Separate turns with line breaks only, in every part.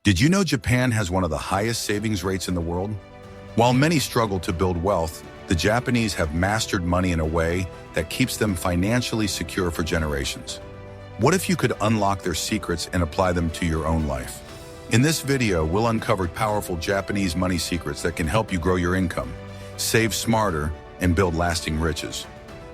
Did you know Japan has one of the highest savings rates in the world? While many struggle to build wealth, the Japanese have mastered money in a way that keeps them financially secure for generations. What if you could unlock their secrets and apply them to your own life? In this video, we'll uncover powerful Japanese money secrets that can help you grow your income, save smarter, and build lasting riches.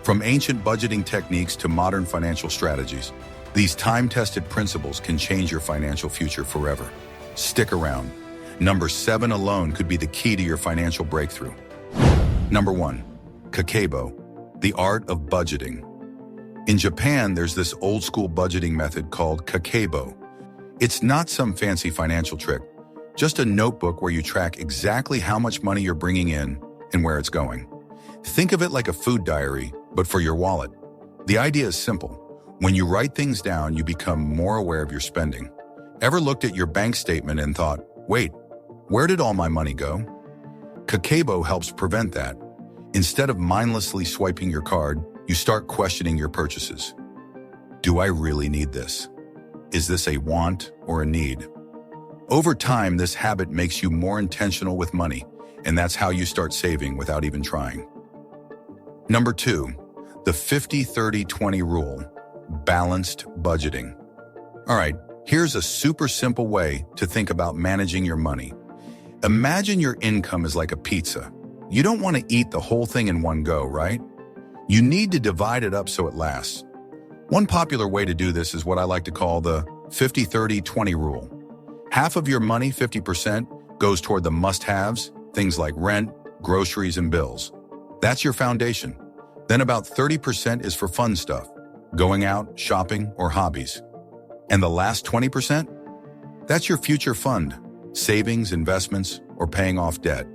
From ancient budgeting techniques to modern financial strategies, these time-tested principles can change your financial future forever. Stick around. Number 7 alone could be the key to your financial breakthrough. Number 1. Kakeibo, the art of budgeting. In Japan, there's this old-school budgeting method called Kakeibo. It's not some fancy financial trick, just a notebook where you track exactly how much money you're bringing in and where it's going. Think of it like a food diary, but for your wallet. The idea is simple. When you write things down, you become more aware of your spending. Ever looked at your bank statement and thought, wait, where did all my money go? Kakeibo helps prevent that. Instead of mindlessly swiping your card, you start questioning your purchases. Do I really need this? Is this a want or a need? Over time, this habit makes you more intentional with money, and that's how you start saving without even trying. Number 2, the 50-30-20 rule, balanced budgeting. All right, here's a super simple way to think about managing your money. Imagine your income is like a pizza. You don't want to eat the whole thing in one go, right? You need to divide it up so it lasts. One popular way to do this is what I like to call the 50-30-20 rule. Half of your money, 50%, goes toward the must-haves, things like rent, groceries, and bills. That's your foundation. Then about 30% is for fun stuff, going out, shopping, or hobbies. And the last 20%? That's your future fund, savings, investments, or paying off debt.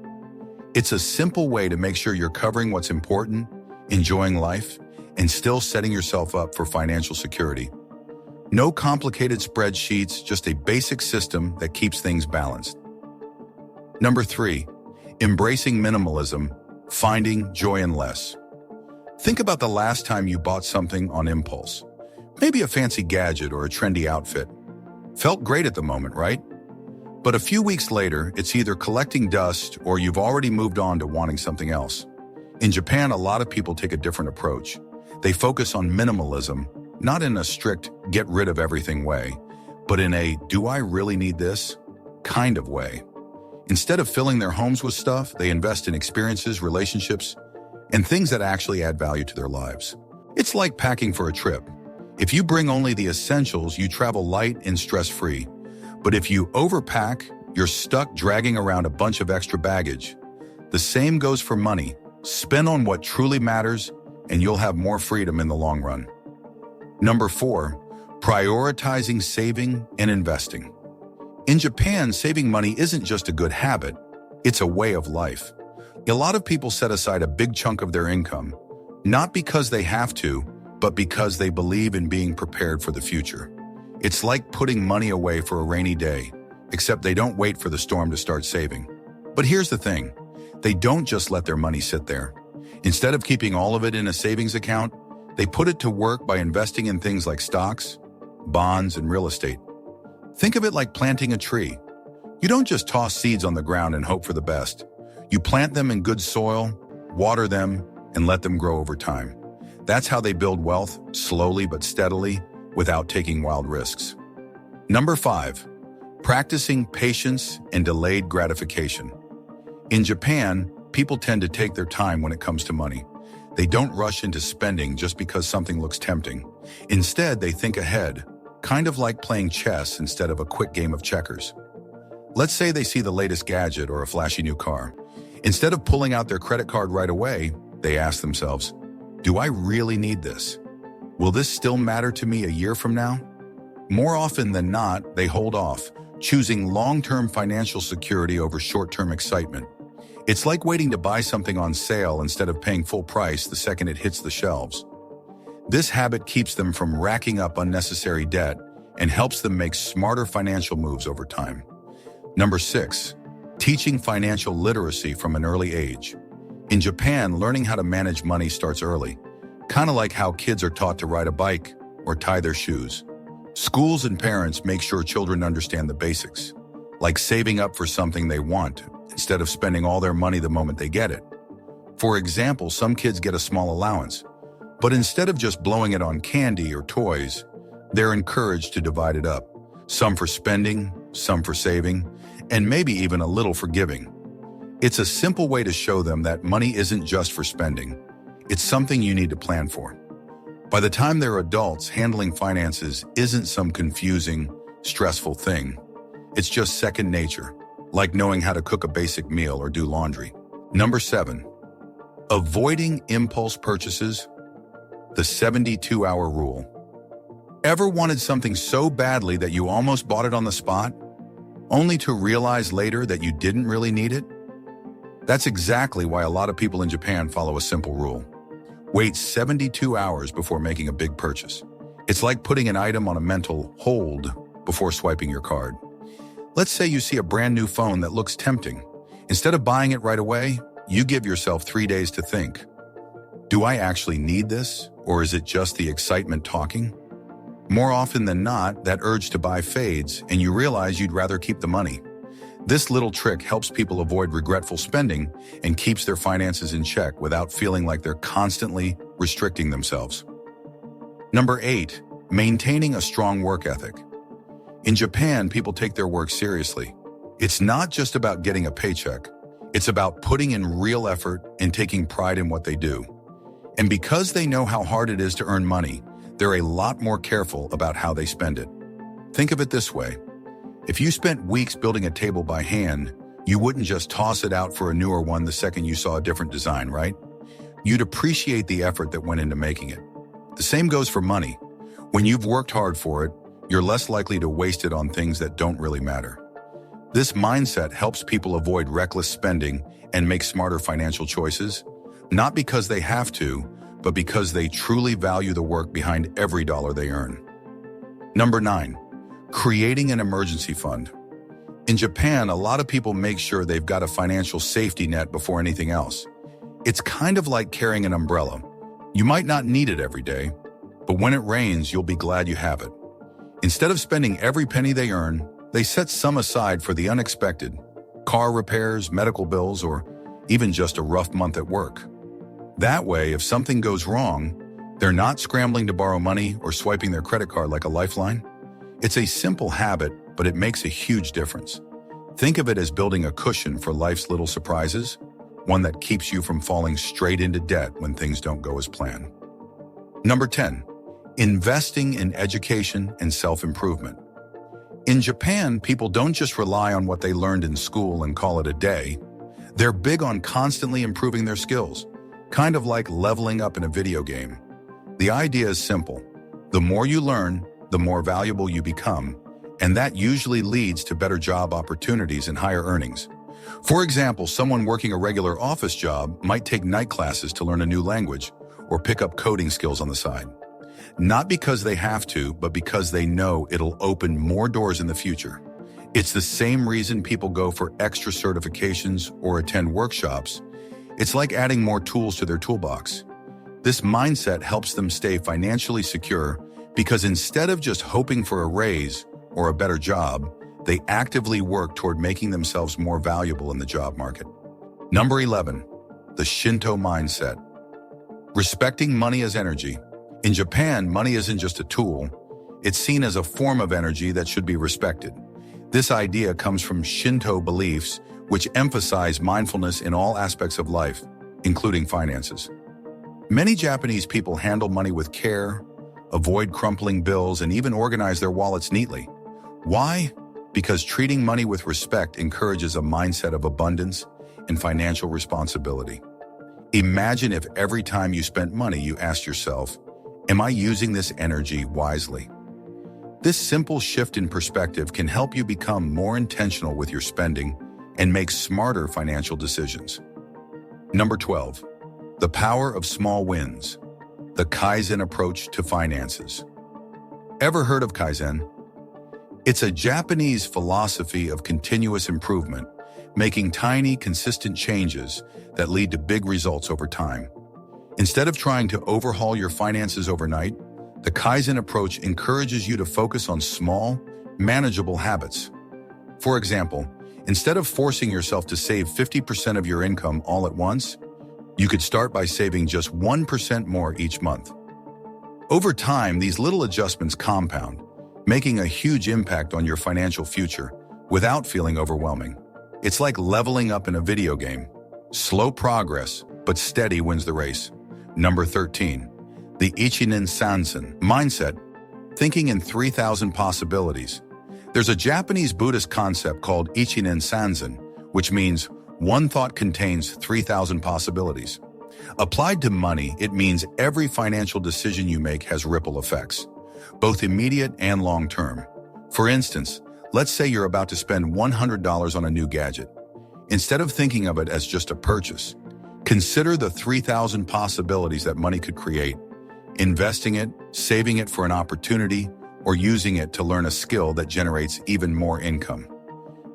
It's a simple way to make sure you're covering what's important, enjoying life, and still setting yourself up for financial security. No complicated spreadsheets, just a basic system that keeps things balanced. Number 3, embracing minimalism, finding joy in less. Think about the last time you bought something on impulse. Maybe a fancy gadget or a trendy outfit. Felt great at the moment, right? But a few weeks later, it's either collecting dust or you've already moved on to wanting something else. In Japan, a lot of people take a different approach. They focus on minimalism, not in a strict get rid of everything way, but in a do I really need this kind of way. Instead of filling their homes with stuff, they invest in experiences, relationships, and things that actually add value to their lives. It's like packing for a trip. If you bring only the essentials, you travel light and stress-free. But if you overpack, you're stuck dragging around a bunch of extra baggage. The same goes for money. Spend on what truly matters, and you'll have more freedom in the long run. Number 4, prioritizing saving and investing. In Japan, saving money isn't just a good habit, it's a way of life. A lot of people set aside a big chunk of their income, not because they have to, but because they believe in being prepared for the future. It's like putting money away for a rainy day, except they don't wait for the storm to start saving. But here's the thing, they don't just let their money sit there. Instead of keeping all of it in a savings account, they put it to work by investing in things like stocks, bonds, and real estate. Think of it like planting a tree. You don't just toss seeds on the ground and hope for the best. You plant them in good soil, water them, and let them grow over time. That's how they build wealth, slowly but steadily, without taking wild risks. Number 5, practicing patience and delayed gratification. In Japan, people tend to take their time when it comes to money. They don't rush into spending just because something looks tempting. Instead, they think ahead, kind of like playing chess instead of a quick game of checkers. Let's say they see the latest gadget or a flashy new car. Instead of pulling out their credit card right away, they ask themselves, do I really need this? Will this still matter to me a year from now? More often than not, they hold off, choosing long-term financial security over short-term excitement. It's like waiting to buy something on sale instead of paying full price the second it hits the shelves. This habit keeps them from racking up unnecessary debt and helps them make smarter financial moves over time. Number 6, teaching financial literacy from an early age. In Japan, learning how to manage money starts early, kind of like how kids are taught to ride a bike or tie their shoes. Schools and parents make sure children understand the basics, like saving up for something they want instead of spending all their money the moment they get it. For example, some kids get a small allowance, but instead of just blowing it on candy or toys, they're encouraged to divide it up, some for spending, some for saving, and maybe even a little for giving. It's a simple way to show them that money isn't just for spending. It's something you need to plan for. By the time they're adults, handling finances isn't some confusing, stressful thing. It's just second nature, like knowing how to cook a basic meal or do laundry. Number 7, avoiding impulse purchases, the 72-hour rule. Ever wanted something so badly that you almost bought it on the spot, only to realize later that you didn't really need it? That's exactly why a lot of people in Japan follow a simple rule. Wait 72 hours before making a big purchase. It's like putting an item on a mental hold before swiping your card. Let's say you see a brand new phone that looks tempting. Instead of buying it right away, you give yourself 3 days to think. Do I actually need this, or is it just the excitement talking? More often than not, that urge to buy fades and you realize you'd rather keep the money. This little trick helps people avoid regretful spending and keeps their finances in check without feeling like they're constantly restricting themselves. Number 8, maintaining a strong work ethic. In Japan, people take their work seriously. It's not just about getting a paycheck. It's about putting in real effort and taking pride in what they do. And because they know how hard it is to earn money, they're a lot more careful about how they spend it. Think of it this way. If you spent weeks building a table by hand, you wouldn't just toss it out for a newer one the second you saw a different design, right? You'd appreciate the effort that went into making it. The same goes for money. When you've worked hard for it, you're less likely to waste it on things that don't really matter. This mindset helps people avoid reckless spending and make smarter financial choices, not because they have to, but because they truly value the work behind every dollar they earn. Number 9, creating an emergency fund. In Japan, a lot of people make sure they've got a financial safety net before anything else. It's kind of like carrying an umbrella. You might not need it every day, but when it rains, you'll be glad you have it. Instead of spending every penny they earn, they set some aside for the unexpected, car repairs, medical bills, or even just a rough month at work. That way, if something goes wrong, they're not scrambling to borrow money or swiping their credit card like a lifeline. It's a simple habit, but it makes a huge difference. Think of it as building a cushion for life's little surprises, one that keeps you from falling straight into debt when things don't go as planned. Number 10, investing in education and self-improvement. In Japan, people don't just rely on what they learned in school and call it a day. They're big on constantly improving their skills, kind of like leveling up in a video game. The idea is simple. The more you learn, the more valuable you become, and that usually leads to better job opportunities and higher earnings. For example, someone working a regular office job might take night classes to learn a new language or pick up coding skills on the side. Not because they have to, but because they know it'll open more doors in the future. It's the same reason people go for extra certifications or attend workshops. It's like adding more tools to their toolbox. This mindset helps them stay financially secure because instead of just hoping for a raise or a better job, they actively work toward making themselves more valuable in the job market. Number 11, the Shinto mindset. Respecting money as energy. In Japan, money isn't just a tool. It's seen as a form of energy that should be respected. This idea comes from Shinto beliefs, which emphasize mindfulness in all aspects of life, including finances. Many Japanese people handle money with care, avoid crumpling bills, and even organize their wallets neatly. Why? Because treating money with respect encourages a mindset of abundance and financial responsibility. Imagine if every time you spent money, you asked yourself, am I using this energy wisely? This simple shift in perspective can help you become more intentional with your spending and make smarter financial decisions. Number 12, the power of small wins. The Kaizen approach to finances. Ever heard of Kaizen? It's a Japanese philosophy of continuous improvement, making tiny, consistent changes that lead to big results over time. Instead of trying to overhaul your finances overnight, the Kaizen approach encourages you to focus on small, manageable habits. For example, instead of forcing yourself to save 50% of your income all at once, you could start by saving just 1% more each month. Over time, these little adjustments compound, making a huge impact on your financial future without feeling overwhelming. It's like leveling up in a video game. Slow progress, but steady wins the race. Number 13, the Ichinen Sanzen mindset, thinking in 3,000 possibilities. There's a Japanese Buddhist concept called Ichinen Sanzen, which means one thought contains 3,000 possibilities. Applied to money, it means every financial decision you make has ripple effects, both immediate and long-term. For instance, let's say you're about to spend $100 on a new gadget. Instead of thinking of it as just a purchase, consider the 3,000 possibilities that money could create, investing it, saving it for an opportunity, or using it to learn a skill that generates even more income.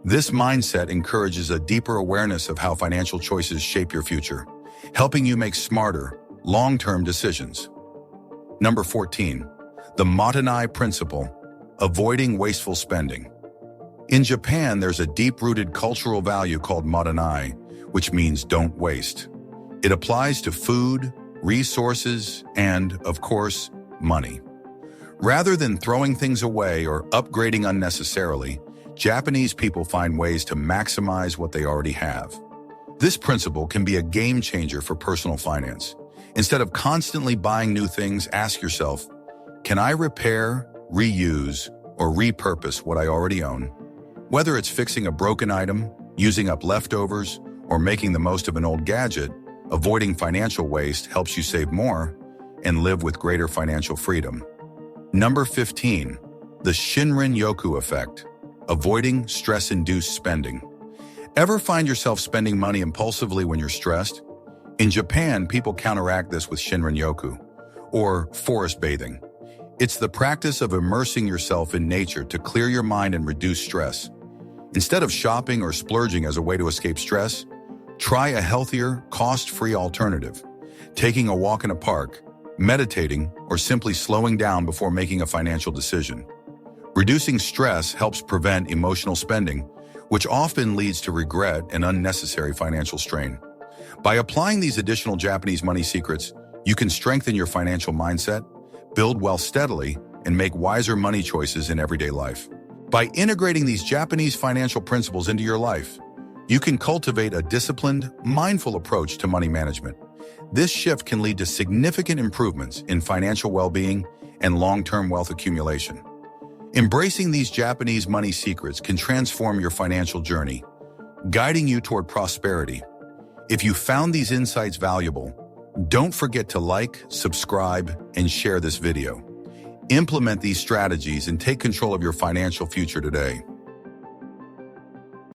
This mindset encourages a deeper awareness of how financial choices shape your future, helping you make smarter, long-term decisions. Number 14, the Mottainai principle, avoiding wasteful spending. In Japan, there's a deep-rooted cultural value called Mottainai, which means don't waste. It applies to food, resources, and, of course, money. Rather than throwing things away or upgrading unnecessarily, Japanese people find ways to maximize what they already have. This principle can be a game changer for personal finance. Instead of constantly buying new things, ask yourself, can I repair, reuse, or repurpose what I already own? Whether it's fixing a broken item, using up leftovers, or making the most of an old gadget, avoiding financial waste helps you save more and live with greater financial freedom. Number 15, the Shinrin-yoku effect, avoiding stress-induced spending. Ever find yourself spending money impulsively when you're stressed? In Japan, people counteract this with Shinrin-yoku, or forest bathing. It's the practice of immersing yourself in nature to clear your mind and reduce stress. Instead of shopping or splurging as a way to escape stress, try a healthier, cost-free alternative. Taking a walk in a park, meditating, or simply slowing down before making a financial decision. Reducing stress helps prevent emotional spending, which often leads to regret and unnecessary financial strain. By applying these additional Japanese money secrets, you can strengthen your financial mindset, build wealth steadily, and make wiser money choices in everyday life. By integrating these Japanese financial principles into your life, you can cultivate a disciplined, mindful approach to money management. This shift can lead to significant improvements in financial well-being and long-term wealth accumulation. Embracing these Japanese money secrets can transform your financial journey, guiding you toward prosperity. If you found these insights valuable, don't forget to like, subscribe, and share this video. Implement these strategies and take control of your financial future today.